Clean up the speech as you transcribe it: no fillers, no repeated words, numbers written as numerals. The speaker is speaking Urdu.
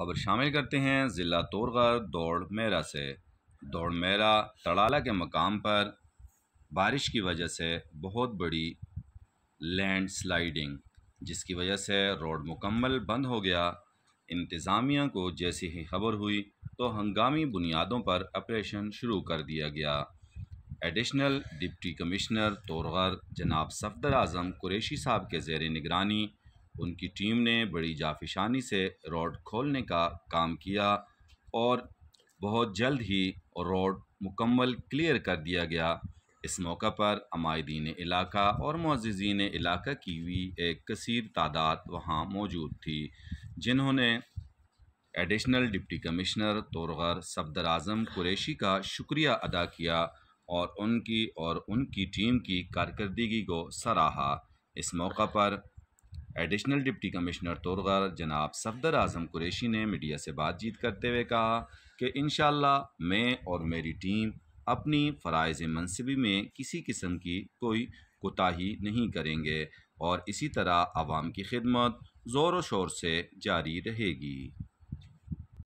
خبر شامل کرتے ہیں ضلع تورغر دوڑ میرا سے۔ دوڑ میرا تڑالہ کے مقام پر بارش کی وجہ سے بہت بڑی لینڈ سلائیڈنگ، جس کی وجہ سے روڈ مکمل بند ہو گیا۔ انتظامیہ کو جیسی ہی خبر ہوئی تو ہنگامی بنیادوں پر آپریشن شروع کر دیا گیا۔ ایڈیشنل ڈپٹی کمشنر تورغر جناب صفدر اعظم قریشی صاحب کے زیر نگرانی ان کی ٹیم نے بڑی جافشانی سے روڈ کھولنے کا کام کیا اور بہت جلد ہی روڈ مکمل کلیئر کر دیا گیا۔ اس موقع پر عمائدین علاقہ اور معززین علاقہ کی بھی ایک کثیر تعداد وہاں موجود تھی، جنہوں نے additional deputy commissioner Torghar Safdar Azam Qureshi کا شکریہ ادا کیا اور ان کی ٹیم کی کارکردگی کو سراہا۔ اس موقع پر ایڈیشنل ڈپٹی کمشنر تورغر جناب صفدر اعظم قریشی نے میڈیا سے بات چیت کرتے ہوئے کہا کہ انشاءاللہ میں اور میری ٹیم اپنی فرائض منصبی میں کسی قسم کی کوئی کوتاہی نہیں کریں گے اور اسی طرح عوام کی خدمت زور و شور سے جاری رہے گی۔